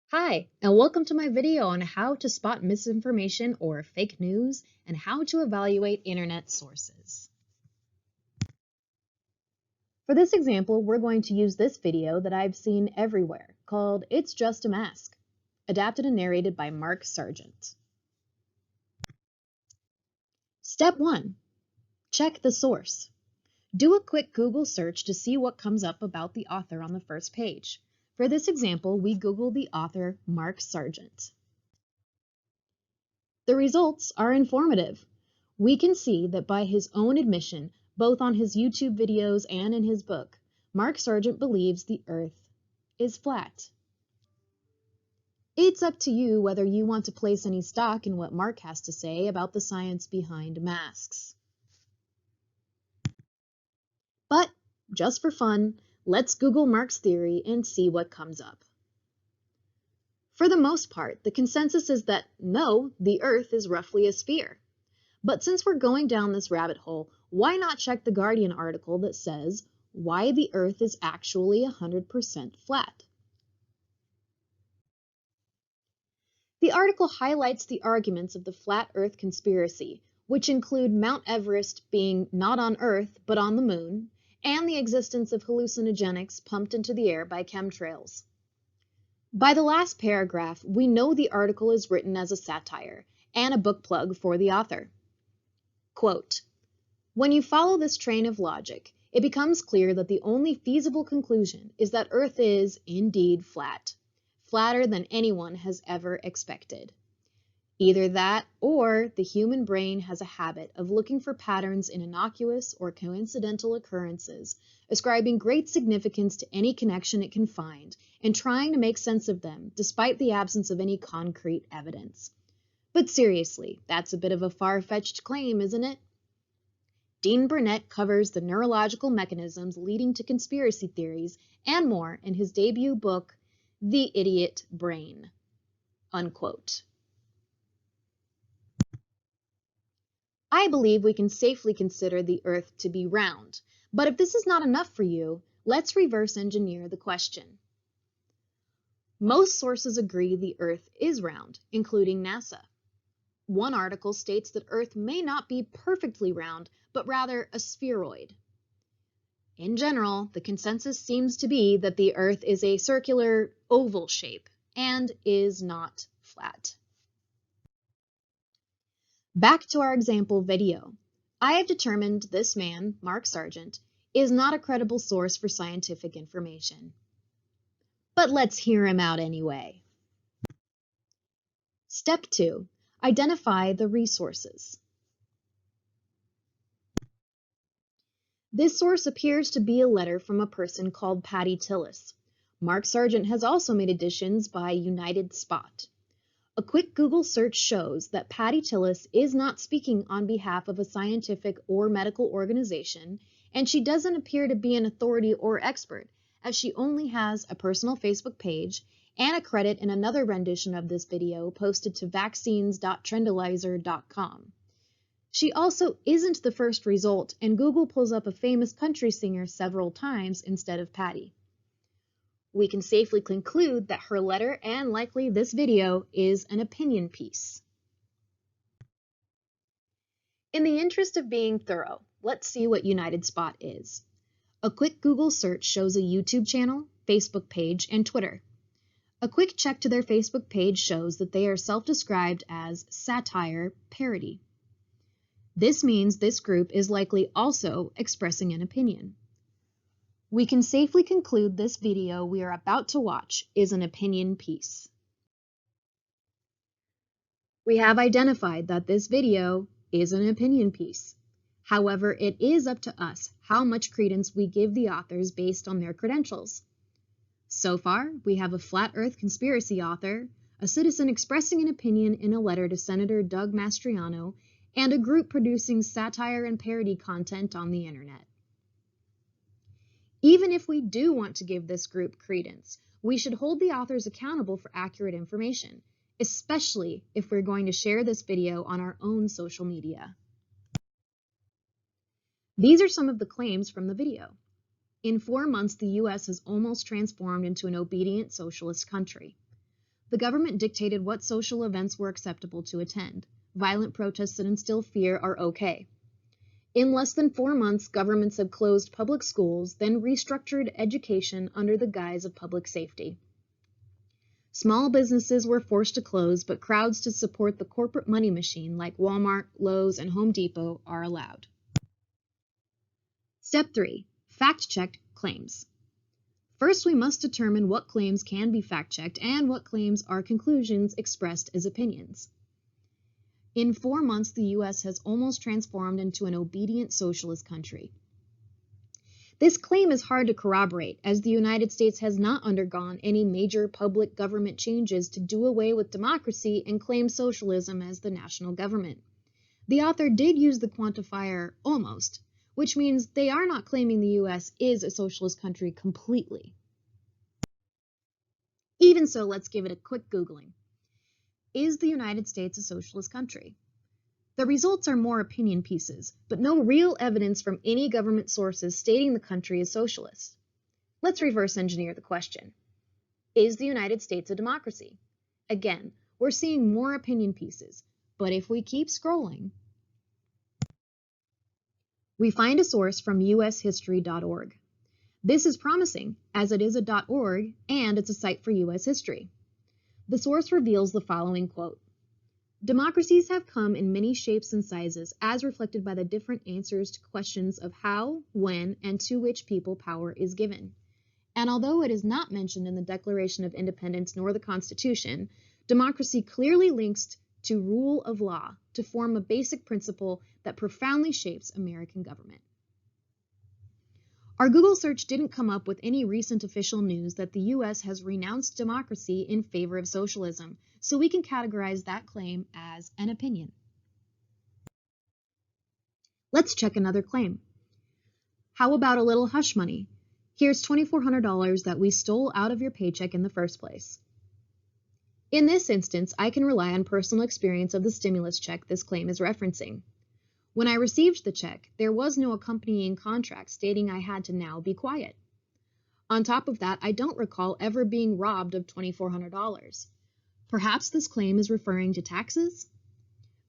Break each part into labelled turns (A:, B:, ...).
A: Hi, and welcome to my video on how to spot misinformation or fake news and how to evaluate internet sources. For this example, we're going to use this video that I've seen everywhere called It's Just a Mask, adapted and narrated by Mark Sargent. Step 1. Check the source. Do a quick Google search to see what comes up about the author on the first page. For this example, we Googled the author Mark Sargent. The results are informative. We can see that by his own admission, both on his YouTube videos and in his book, Mark Sargent believes the Earth is flat. It's up to you whether you want to place any stock in what Mark has to say about the science behind masks. But, just for fun, let's Google Mark's theory and see what comes up. For the most part, the consensus is that no, the Earth is roughly a sphere. But since we're going down this rabbit hole, why not check the Guardian article that says why the Earth is actually 100% flat? The article highlights the arguments of the flat Earth conspiracy, which include Mount Everest being not on Earth but on the moon, and the existence of hallucinogenics pumped into the air by chemtrails. By the last paragraph, we know the article is written as a satire and a book plug for the author. Quote, "When you follow this train of logic, it becomes clear that the only feasible conclusion is that Earth is, indeed, flat, flatter than anyone has ever expected. Either that, or the human brain has a habit of looking for patterns in innocuous or coincidental occurrences, ascribing great significance to any connection it can find, and trying to make sense of them despite the absence of any concrete evidence. But seriously, that's a bit of a far-fetched claim, isn't it?" Dean Burnett covers the neurological mechanisms leading to conspiracy theories and more in his debut book, The Idiot Brain. Unquote. I believe we can safely consider the Earth to be round, but if this is not enough for you, let's reverse engineer the question. Most sources agree the Earth is round, including NASA. One article states that Earth may not be perfectly round, but rather a spheroid. In general, the consensus seems to be that the Earth is a circular, oval shape and is not flat. Back to our example video. I have determined this man, Mark Sargent, is not a credible source for scientific information. But let's hear him out anyway. Step 2. Identify the resources. This source appears to be a letter from a person called Patty Tillis. Mark Sargent has also made additions by United Spot. A quick Google search shows that Patty Tillis is not speaking on behalf of a scientific or medical organization, and she doesn't appear to be an authority or expert, as she only has a personal Facebook page and a credit in another rendition of this video posted to vaccines.trendalizer.com. She also isn't the first result, and Google pulls up a famous country singer several times instead of Patty. We can safely conclude that her letter and likely this video is an opinion piece. In the interest of being thorough, let's see what United Spot is. A quick Google search shows a YouTube channel, Facebook page, and Twitter. A quick check to their Facebook page shows that they are self-described as satire parody. This means this group is likely also expressing an opinion. We can safely conclude this video we are about to watch is an opinion piece. We have identified that this video is an opinion piece. However, it is up to us how much credence we give the authors based on their credentials. So far, we have a flat Earth conspiracy author, a citizen expressing an opinion in a letter to Senator Doug Mastriano, and a group producing satire and parody content on the internet. Even if we do want to give this group credence, we should hold the authors accountable for accurate information, especially if we're going to share this video on our own social media. These are some of the claims from the video. In 4 months, the US has almost transformed into an obedient socialist country. The government dictated what social events were acceptable to attend. Violent protests that instill fear are okay. In less than 4 months, governments have closed public schools, then restructured education under the guise of public safety. Small businesses were forced to close, but crowds to support the corporate money machine like Walmart, Lowe's, and Home Depot are allowed. Step 3. Fact-check claims. First, we must determine what claims can be fact-checked and what claims are conclusions expressed as opinions. In 4 months, the U.S. has almost transformed into an obedient socialist country. This claim is hard to corroborate, as the United States has not undergone any major public government changes to do away with democracy and claim socialism as the national government. The author did use the quantifier almost, which means they are not claiming the U.S. is a socialist country completely. Even so, let's give it a quick Googling. Is the United States a socialist country? The results are more opinion pieces, but no real evidence from any government sources stating the country is socialist. Let's reverse engineer the question. Is the United States a democracy? Again, we're seeing more opinion pieces, but if we keep scrolling, we find a source from ushistory.org. This is promising, as it is a .org and it's a site for U.S. history. The source reveals the following quote: "Democracies have come in many shapes and sizes, as reflected by the different answers to questions of how, when, and to which people power is given. And although it is not mentioned in the Declaration of Independence nor the Constitution, democracy clearly links to rule of law to form a basic principle that profoundly shapes American government." Our Google search didn't come up with any recent official news that the U.S. has renounced democracy in favor of socialism, so we can categorize that claim as an opinion. Let's check another claim. How about a little hush money? Here's $2,400 that we stole out of your paycheck in the first place. In this instance, I can rely on personal experience of the stimulus check this claim is referencing. When I received the check, there was no accompanying contract stating I had to now be quiet. On top of that, I don't recall ever being robbed of $2,400. Perhaps this claim is referring to taxes?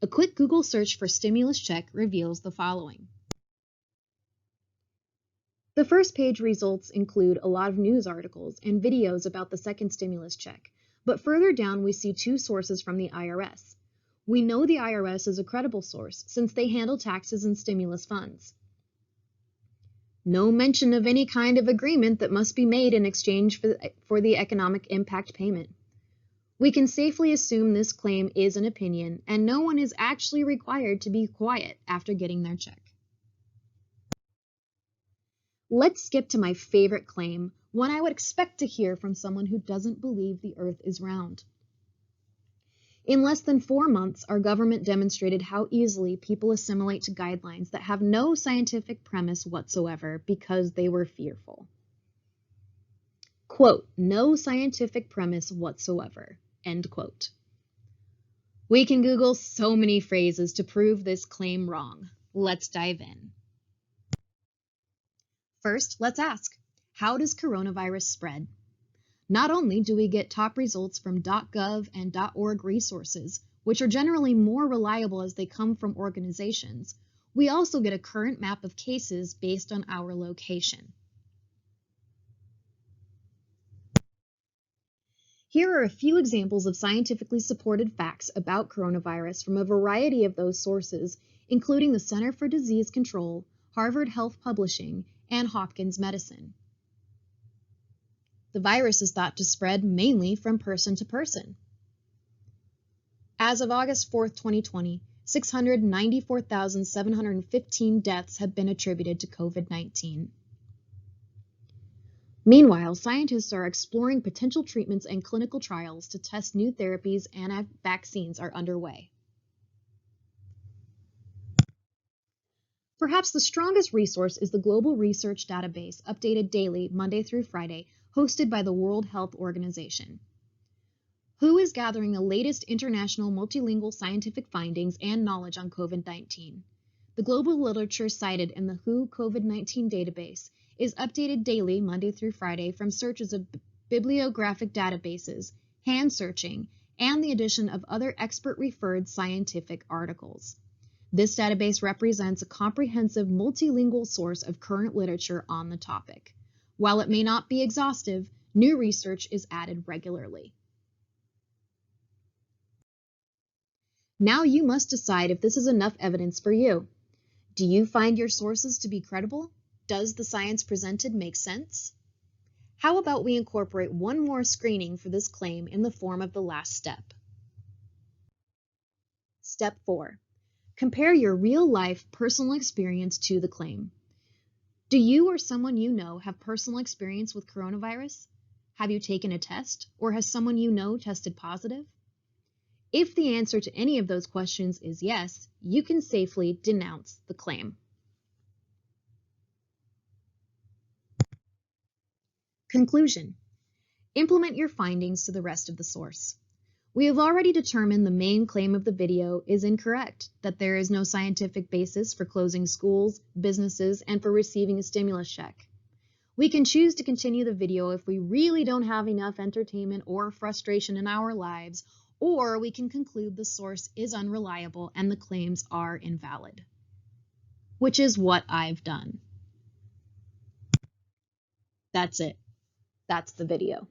A: A quick Google search for stimulus check reveals the following. The first page results include a lot of news articles and videos about the second stimulus check, but further down we see 2 sources from the IRS. We know the IRS is a credible source since they handle taxes and stimulus funds. No mention of any kind of agreement that must be made in exchange for the economic impact payment. We can safely assume this claim is an opinion and no one is actually required to be quiet after getting their check. Let's skip to my favorite claim, one I would expect to hear from someone who doesn't believe the earth is round. In less than 4 months, our government demonstrated how easily people assimilate to guidelines that have no scientific premise whatsoever because they were fearful. Quote, "no scientific premise whatsoever," end quote. We can Google so many phrases to prove this claim wrong. Let's dive in. First, let's ask, how does coronavirus spread? Not only do we get top results from .gov and .org resources, which are generally more reliable as they come from organizations, we also get a current map of cases based on our location. Here are a few examples of scientifically supported facts about coronavirus from a variety of those sources, including the Center for Disease Control, Harvard Health Publishing, and Hopkins Medicine. The virus is thought to spread mainly from person to person. As of August 4, 2020, 694,715 deaths have been attributed to COVID-19. Meanwhile, scientists are exploring potential treatments and clinical trials to test new therapies and vaccines are underway. Perhaps the strongest resource is the Global Research Database, updated daily, Monday through Friday, hosted by the World Health Organization. WHO is gathering the latest international multilingual scientific findings and knowledge on COVID-19. The global literature cited in the WHO COVID-19 database is updated daily, Monday through Friday, from searches of bibliographic databases hand searching, and the addition of other expert-referred scientific articles. This database represents a comprehensive multilingual source of current literature on the topic. While it may not be exhaustive, new research is added regularly. Now you must decide if this is enough evidence for you. Do you find your sources to be credible? Does the science presented make sense? How about we incorporate one more screening for this claim in the form of the last step? Step 4. Compare your real-life personal experience to the claim. Do you or someone you know have personal experience with coronavirus? Have you taken a test, or has someone you know tested positive? If the answer to any of those questions is yes, you can safely denounce the claim. Conclusion. Implement your findings to the rest of the source. We have already determined the main claim of the video is incorrect, that there is no scientific basis for closing schools, businesses, and for receiving a stimulus check. We can choose to continue the video if we really don't have enough entertainment or frustration in our lives, or we can conclude the source is unreliable and the claims are invalid, which is what I've done. That's it. That's the video.